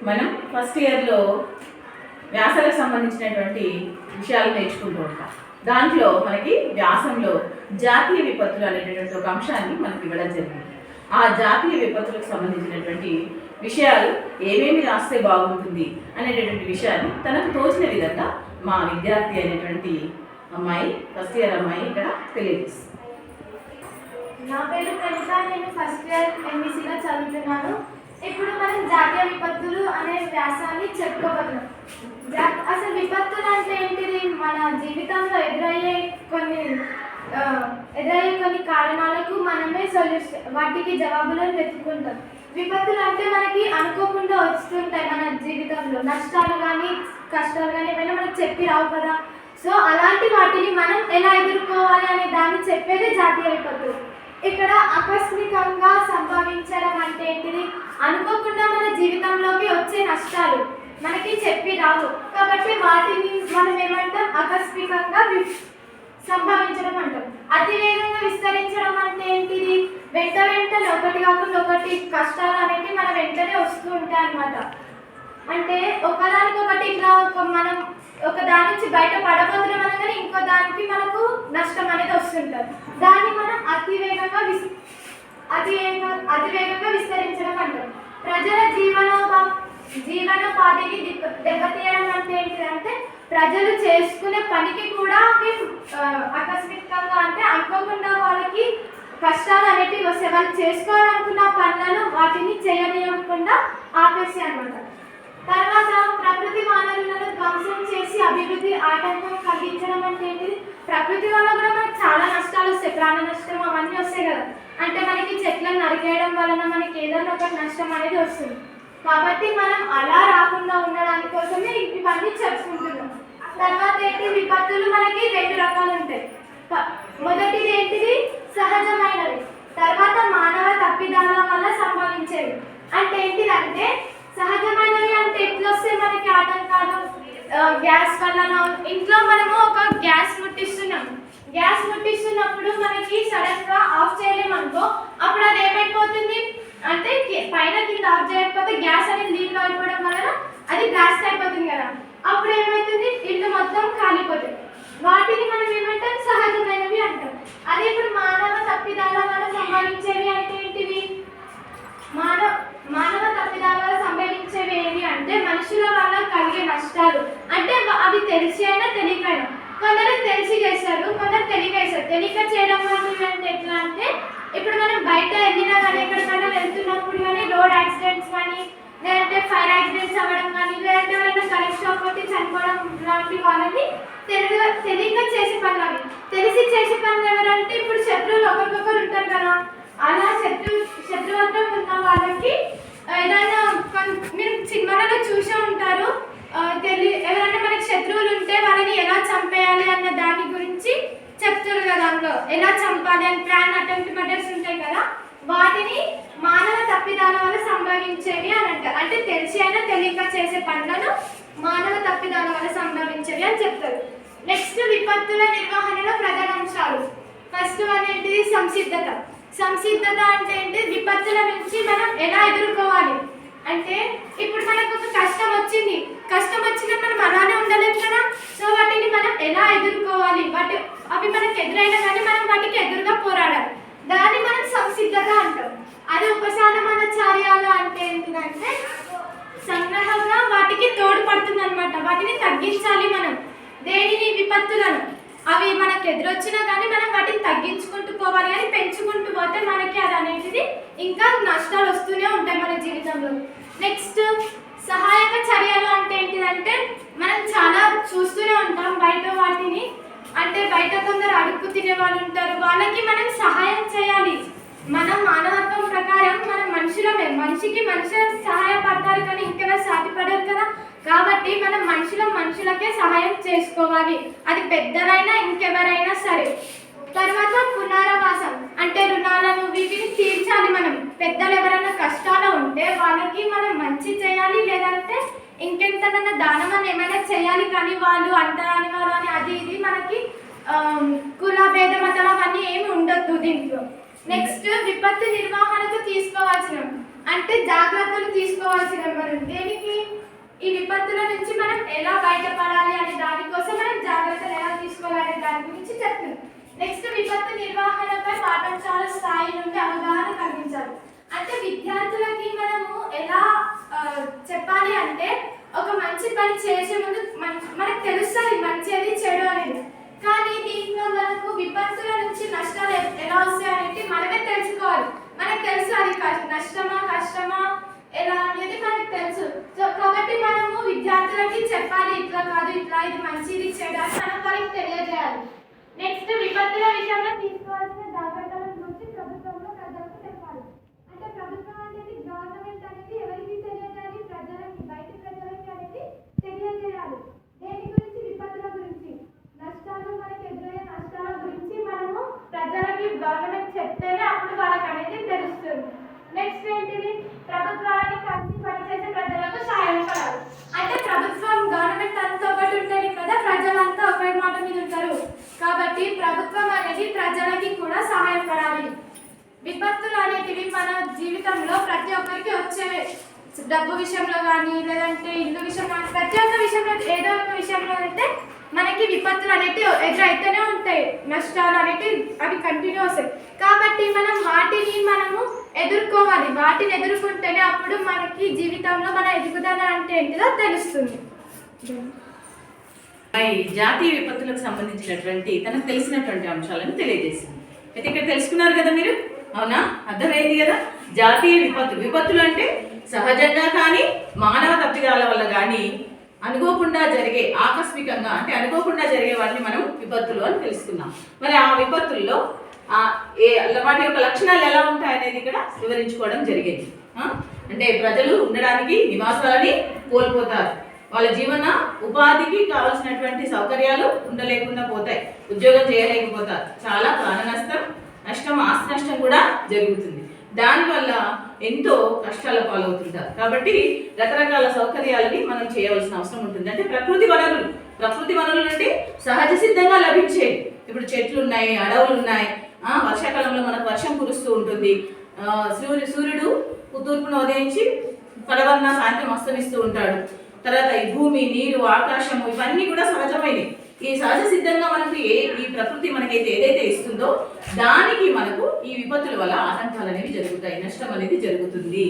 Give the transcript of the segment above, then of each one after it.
మనం ఫస్ట్ ఇయర్లో వ్యాసాలకు సంబంధించినటువంటి విషయాలు నేర్చుకుంటూ ఉంటాం. దాంట్లో మనకి వ్యాసంలో జాతీయ విపత్తులు అనేటటువంటి ఒక అంశాన్ని మనకి ఇవ్వడం జరిగింది. ఆ జాతీయ విపత్తులకు సంబంధించినటువంటి విషయాలు ఏమేమి రాస్తే బాగుంటుంది అనేటటువంటి విషయాన్ని తనకు తోచిన విధంగా మా విద్యార్థి అనేటువంటి అమ్మాయి, ఫస్ట్ ఇయర్ అమ్మాయి ఇక్కడ తెలియజేస్తుంది. నా పేరు ప్రణిత, నేను ఫస్ట్ ఇయర్ ఎంబీసీలో చదువుతున్నాను. ఇప్పుడు మనం జాతీయ విపత్తులు అనే వ్యాసాన్ని చెప్పుకోగలం. అసలు విపత్తులు అంటే ఏంటిది? మన జీవితంలో ఎదురయ్యే కొన్ని కారణాలకు మనమే వాటికి జవాబులను వెతుక్కుంటాం. విపత్తులు అంటే మనకి అనుకోకుండా వస్తుంటాయి మన జీవితంలో, నష్టాలు కానీ కష్టాలు కానీ ఏమైనా మనకు చెప్పి రావు కదా. సో అలాంటి వాటిని మనం ఎలా ఎదుర్కోవాలి అనే దాన్ని చెప్పేది జాతీయ విపత్తులు. ఇక్కడ ఆకస్మికంగా సంభవించడం అంటే ఏంటిది? అనుకోకుండా మన జీవితంలోకి వచ్చే నష్టాలు మనకి చెప్పి రావు కాబట్టి వాటిని మనం ఏమంటాం? ఆకస్మికంగా సంభవించడం అంటాం. అతివేగంగా విస్తరించడం అంటే ఏంటిది? వెంటనే ఒకటి కాకుండా ఒకటి కష్టాలు అనేవి మన వెంటనే వస్తూ ఉంటాయి అన్నమాట. అంటే ఒకదానికొకటి ఇట్లా మనం ఒక దాని నుంచి బయట పడబోతున్నాం అనగానే ఇంకో దానికి మనకు నష్టం అనేది వస్తుంటుంది. దాన్ని మనం అతివేగంగా విస్తరించడం అంటాం. ప్రజల జీవనోపాధిని దెబ్బతీయడం అంటే ఏంటిదంటే ప్రజలు చేసుకునే పనికి కూడా ఆకస్మికంగా అంటే అనుకోకుండా వాళ్ళకి కష్టాలు అనేటివి వస్తాయి. వాళ్ళు చేసుకోవాలనుకున్న పనులను వాటిని చేయనివ్వకుండా ఆపేసి అన్నమాట. తర్వాత ప్రకృతి వనరులను ధ్వంసం చేసి అభివృద్ధి ఆటంకం కలిగించడం అంటే ఏంటిది? ప్రకృతి వల్ల కూడా మనకు చాలా నష్టాలు వస్తాయి, ప్రాణ నష్టం అవన్నీ వస్తాయి కదా. అంటే మనకి చెట్లను నరికేయడం వలన మనకి ఏదైనా ఒకటి నష్టం అనేది వస్తుంది. కాబట్టి మనం అలా రాకుండా ఉండడానికి కోసమే ఇవన్నీ చెప్పుకుంటున్నాం. తర్వాత ఏంటి? విపత్తులు మనకి 2 రకాలు ఉంటాయి. మొదటిది ఏంటిది? సహజమైనవి. తర్వాత మానవ తప్పిదాల వల్ల సంభవించేవి. అంటే ఏంటిదంటే సహజమైనవి అంటే ఎట్లా వస్తాయి మనకి ఆటంకాలు? గ్యాస్ వల్ల ఇంట్లో మనము ఒక గ్యాస్ ముట్టిస్తున్నప్పుడు మనకి సడన్ గా ఆఫ్ చేయలేమనుకో, అప్పుడు అది ఏమైపోతుంది అంటే పైన కింద ఆఫ్ చేయకపోతే గ్యాస్ అనేది లీక్ అయిపోవడం వలన అది బ్లాస్ట్ అయిపోతుంది కదా. అప్పుడు ఏమవుతుంది? ఇల్లు మొత్తం కాలిపోతుంది. వాటిని మనం ఏమంటాం? సహజమైనవి అంటాం. అదే ఇప్పుడు మానవ తప్పిదాల వల్ల సంభవించేవి అంటే ఏంటివి? మానవ తప్పిదాల వల్ల సంభవించేవి ఏవి అంటే మనుషుల వల్ల కలిగే నష్టాలు. అంటే అవి తెలిసి అయినా తెలియకైనా. కొందరు తెలిసి చేస్తారు, కొందరు తెలియక చేస్తారు. తెలియక చేయడం వల్ల అంటే ఎట్లా అంటే ఇప్పుడు మనం బయట వెళ్ళినా కానీ ఎక్కడికైనా వెళ్తున్నప్పుడు కానీ రోడ్ యాక్సిడెంట్స్ కానీ లేదంటే ఫైర్ యాక్సిడెంట్స్ అవ్వడం కానీ లేదంటే ఎవరైనా కరెంట్ షాక్ కొట్టి చనిపోవడం లాంటి వాళ్ళని తెలియక చేసే పనులు అవి. తెలిసి చేసే పనులు ఎవరంటే ఇప్పుడు శత్రువులు ఒకరికొకరు ఉంటారు కదా. అలా శత్రుత్వం ఉన్న వాళ్ళకి ఏదైనా మీరు సినిమాలలో చూసే ఉంటారు. ఎవరైనా మనకి శత్రువులు ఉంటే వాళ్ళని ఎలా చంపేయాలి అన్న దాని గురించి చెప్తారు కదా. అందులో ఎలా చంపాలి అని ప్లాన్ అటెంప్ట్ మెథడ్స్ ఉంటాయి కదా. వాటిని మానవ తప్పిదాల వల్ల సంభవించేవి అని అంటారు. అంటే తెలిసి అయినా తెలియక చేసే పనులను మానవ తప్పిదాల వల్ల సంభవించేవి అని చెప్తారు. నెక్స్ట్ విపత్తుల నిర్వహణలో ప్రధాన అంశాలు. ఫస్ట్ వన్ ఏంటిది? సంసిద్ధత. సంసిద్ధత అంటే ఏంటి? విపత్తుల నుంచి మనం ఎలా ఎదుర్కోవాలి అంటే ఇప్పుడు మనకు ఒక కష్టం వచ్చినా మనం అలానే ఉండలేము కదా. సో వాటిని మనం ఎలా ఎదుర్కోవాలి, అవి మనకు ఎదురైనా కానీ మనం వాటికి ఎదురుగా పోరాడాలి. దాన్ని మనం సంసిద్ధత అంటాం. అది ఉపశమన చర్యలు అంటే ఏంటిదంటే సంగ్రహంగా వాటికి తోడ్పడుతుంది అనమాట. వాటిని తగ్గించాలి మనం. దేనిని? విపత్తులను. అవి మనకు ఎదురొచ్చినా కానీ మనం వాటిని తగ్గించుకుంటూ పోవాలి. కానీ పెంచుకుంటూ పోతే మనకి అది అనేటిది ఇంకా నష్టాలు వస్తూనే ఉంటాయి మన జీవితంలో. నెక్స్ట్ సహాయక చర్యలు అంటే ఏంటిదంటే మనం చాలా చూస్తూనే ఉంటాం బయట వాటిని. అంటే బయట కొందరు అడుక్కు తినే వాళ్ళు ఉంటారు, వాళ్ళకి మనం సహాయం చేయాలి. మనం మానవత్వం ప్రకారం మనం మనిషికి సహాయపడతారు కానీ ఇంకెవరు సాధ్యపడరు కదా. కాబట్టి మనం మనుషులకే సహాయం చేసుకోవాలి, అది పెద్దలైనా ఇంకెవరైనా సరే. తర్వాత పునరావాసం అంటే రుణాలను వీటిని తీర్చాలి. మనం పెద్దలు ఎవరైనా కష్టాలు ఉంటే వాళ్ళకి మనం మంచి చేయాలి, లేదంటే ఇంకెంతకన్నా దానం అని ఏమైనా చేయాలి. కానీ వాళ్ళు అంటరాని వాళ్ళు అని అది ఇది మనకి కుల భేద మతాలు అవన్నీ ఏమి ఉండొద్దు దీంట్లో. నెక్స్ట్ విపత్తు నిర్వహణకు తీసుకోవాల్సిన అంటే జాగ్రత్తలు తీసుకోవాల్సిన మనం దేనికి ఈ విపత్తుల నుంచి మనం ఎలా బయటపడాలి అనే దానికోసం మనం జాగ్రత్తలు ఎలా తీసుకోవాలనే దాని గురించి చెప్తున్నాం. నెక్స్ట్ విపత్తు నిర్వహణపై పాఠశాల స్థాయి నుండి అవగాహన కలిగించాలి. అంటే విద్యార్థులకి మనము ఎలా చెప్పాలి అంటే ఒక మంచి పని చేసే ముందు మనకు తెలుస్తుంది మంచిది చెడు అనేది. కానీ దీంట్లో మనకు విపత్తుల నుంచి నష్టాలు ఎలా వస్తాయి అనేది మనమే తెలుసుకోవాలి. మనకు తెలుసు అది నష్టమా కష్టమా ఎలా అనేది మనకు తెలుసు. సో కాబట్టి మనము విద్యార్థులకి చెప్పాలి ఇట్లా కాదు ఇట్లా ఇది మంచిది చెడు అని మనం వాళ్ళకి తెలియజేయాలి. నెక్స్ట్ విపత్తుల విషయంలో తీసుకోవాల్సిన జాగ్రత్తల గురించి ప్రభుత్వంలో ప్రజలకు చెప్పాలి. అంటే ప్రభుత్వం అనేది గవర్నమెంట్ అనేది ఎవరికి తెలియజేయాలి, ప్రజలకి బయట ప్రజలకి అనేది తెలియజేయాలి. దేని గురించి? విపత్తుల గురించి, నష్టాలు మనకి ఎదురయ్యే నష్టాల గురించి మనము ప్రజలకి గవర్నమెంట్ చెప్తేనే అప్పుడు వాళ్ళకి అనేది తెలుస్తుంది. నెక్స్ట్ ఏంటిది? ప్రభుత్వానికి కలిసి పనిచేసే ప్రజలకు సహాయపడాలి. అంటే ప్రభుత్వం గవర్నమెంట్ అంతా ఒకటి ఉంటుంది కదా, ప్రజలంతా ఒకే మాట మీద ఉంటారు కాబట్టి ప్రభుత్వం అనేది ప్రజలకి కూడా సహాయపడాలి. విపత్తులు అనేటివి మన జీవితంలో ప్రతి ఒక్కరికి వచ్చేవి. డబ్బు విషయంలో కానీ లేదంటే ఇల్లు విషయంలో కానీ ప్రతి ఒక్క విషయంలో ఏదో ఒక విషయంలో అయితే మనకి విపత్తులు అనేటివి ఎదురైతేనే ఉంటాయి. నష్టాలు అనేటివి అవి కంటిన్యూ వస్తాయి. కాబట్టి మనం వాటిని మనము ఎదుర్కోవాలి. వాటిని ఎదుర్కొంటేనే అప్పుడు మనకి జీవితంలో మన ఎదుగుదల అంటే ఏంటిదో తెలుస్తుంది. జాతీయ విపత్తులకు సంబంధించినటువంటి తనకు తెలిసినటువంటి అంశాలను తెలియజేసింది. అయితే ఇక్కడ తెలుసుకున్నారు కదా మీరు, అవునా? అర్థమైంది కదా. జాతీయ విపత్తులు అంటే సహజంగా కానీ మానవ తప్పిదాల వల్ల కానీ అనుకోకుండా జరిగే ఆకస్మికంగా అంటే అనుకోకుండా జరిగే వాటిని మనం విపత్తులు అని తెలుసుకున్నాం. మరి ఆ విపత్తుల్లో వాటి యొక్క లక్షణాలు ఎలా ఉంటాయనేది ఇక్కడ వివరించుకోవడం జరిగింది. అంటే ప్రజలు ఉండడానికి నివాసాలని కోల్పోతారు, వాళ్ళ జీవన ఉపాధికి కావాల్సినటువంటి సౌకర్యాలు ఉండలేకుండా పోతాయి, ఉద్యోగం చేయలేకపోతారు, చాలా ప్రాణ నష్టం ఆస్తి నష్టం కూడా జరుగుతుంది. దానివల్ల ఎంతో కష్టాల పాలవుతుంటారు. కాబట్టి రకరకాల సౌకర్యాలని మనం చేయవలసిన అవసరం ఉంటుంది. అంటే ప్రకృతి వనరులు అంటే సహజ సిద్ధంగా లభించేవి. ఇప్పుడు చెట్లు ఉన్నాయి, అడవులు ఉన్నాయి, వర్షాకాలంలో మనకు వర్షం కురుస్తూ ఉంటుంది, సూర్యుడు తూర్పును ఉదయించి పడవన్న సాయంత్రం అస్తమిస్తూ ఉంటాడు. తర్వాత ఈ భూమి, నీరు, ఆకాశము ఇవన్నీ కూడా సహజమైనవి. ఈ సహజ సిద్ధంగా మనకు ఈ ప్రకృతి మనకైతే ఏదైతే ఇస్తుందో దానికి మనకు ఈ విపత్తుల వల్ల ఆటంకాలు అనేవి జరుగుతాయి, నష్టం అనేది జరుగుతుంది.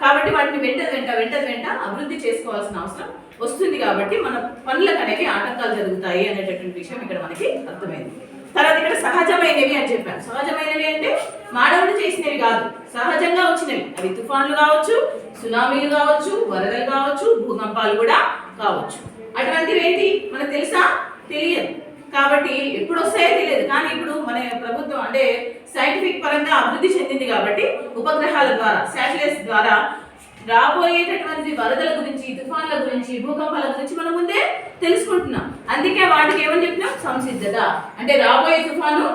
కాబట్టి వాటిని వెంట అభివృద్ధి చేసుకోవాల్సిన అవసరం వస్తుంది. కాబట్టి మన పనులకు అనేవి ఆటంకాలు జరుగుతాయి అనేటటువంటి విషయం ఇక్కడ మనకి అర్థమైంది. తర్వాత ఇక్కడ సహజమైనవి అని చెప్పాను. సహజమైనవి అంటే మానవుడు చేసినవి కాదు, సహజంగా వచ్చినవి. అవి తుఫాన్లు కావచ్చు, సునామీలు కావచ్చు, వరదలు కావచ్చు, భూకంపాలు కూడా కావచ్చు. అటువంటివి ఏంటి మనకు తెలుసా? తెలియదు. కాబట్టి ఎప్పుడు వస్తాయో తెలియదు. కానీ ఇప్పుడు మన ప్రభుత్వం అంటే సైంటిఫిక్ పరంగా అభివృద్ధి చెందింది కాబట్టి ఉపగ్రహాల ద్వారా, శాటిలైట్స్ ద్వారా రాబోయేటటువంటి వరదల గురించి, తుఫాన్ల గురించి, భూకంపాల గురించి మనం ముందే తెలుసుకుంటున్నాం. అందుకే వాటికి ఏమని చెప్పినాం? సంసిద్ధత. అంటే రాబోయే తుఫాను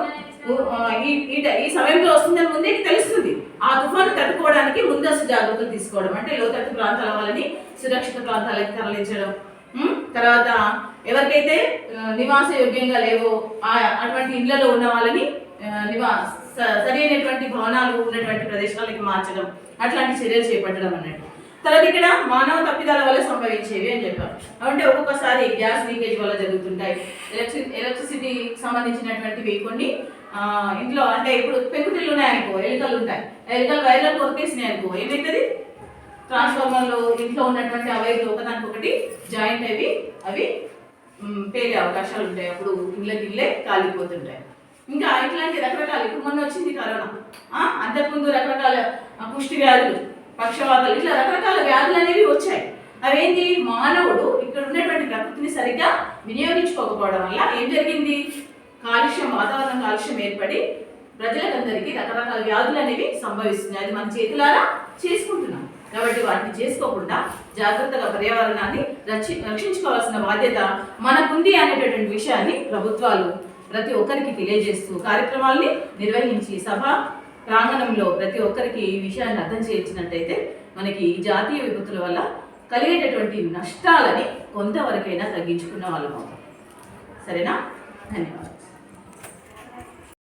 ఈ సమయంలో వస్తుందని ముందే తెలుస్తుంది. ఆ తుఫాను తట్టుకోవడానికి ముందస్తు జాగ్రత్తలు తీసుకోవడం, అంటే లోతట్టు ప్రాంతాల వాళ్ళని సురక్షిత ప్రాంతాలకు తరలించడం. తర్వాత ఎవరికైతే నివాస యోగ్యంగా లేవో అటువంటి ఇళ్లలో ఉన్న వాళ్ళని సరైనటువంటి భవనాలు ఉన్నటువంటి ప్రదేశాలకి మార్చడం, అట్లాంటి చర్యలు చేపట్టడం అన్నట్టు. తర్వాత ఇక్కడ మానవ తప్పిదాల వల్ల సంభవించేవి అని చెప్పారు. అంటే ఒక్కొక్కసారి గ్యాస్ లీకేజ్ వల్ల జరుగుతుంటాయి. ఎలక్ట్రిసిటీ సంబంధించినటువంటివి కొన్ని ఇంట్లో అంటే ఇప్పుడు పెంకుటిల్లు ఉన్నాయనుకో, ఎలుకలు ఉంటాయి, ఎలుకలు వైర్లను కొరికేసినాయి అనుకో, ఏమవుతుంది? ట్రాన్స్ఫార్మర్లు ఇంట్లో ఉన్నటువంటి ఆ వైర్లు ఒకదానికొకటి జాయింట్ అవి పేలే అవకాశాలు ఉంటాయి. అప్పుడు ఇళ్ళే కాలిపోతుంటాయి. ఇంకా ఇట్లాంటి రకరకాల, ఇప్పుడు మొన్న వచ్చింది కరోనా, అంతకుముందు రకరకాల పుష్టి వ్యాధులు, పక్షవాతాలు, ఇట్లా రకరకాల వ్యాధులు అనేవి వచ్చాయి. అవేంటి? మానవుడు ఇక్కడ ఉన్నటువంటి ప్రకృతిని సరిగ్గా వినియోగించుకోకపోవడం వల్ల ఏం జరిగింది? వాతావరణ కాలుష్యం ఏర్పడి ప్రజలందరికీ రకరకాల వ్యాధులు అనేవి సంభవిస్తున్నాయి. అది మన చేతులారా చేసుకుంటున్నాం. కాబట్టి వాటిని చేసుకోకుండా జాగ్రత్తగా పర్యావరణాన్ని రక్షించుకోవాల్సిన బాధ్యత మనకుంది అనేటటువంటి విషయాన్ని ప్రభుత్వాలు ప్రతి ఒక్కరికి తెలియజేస్తూ కార్యక్రమాల్ని నిర్వహించి సభ ప్రాంగణంలో ప్రతి ఒక్కరికి ఈ విషయాన్ని అర్థం చేయించినట్టయితే మనకి జాతీయ విపత్తుల వల్ల కలిగేటటువంటి నష్టాలని కొంతవరకైనా తగ్గించుకున్న వాళ్ళం అవుతాం. సరేనా? ధన్యవాదాలు.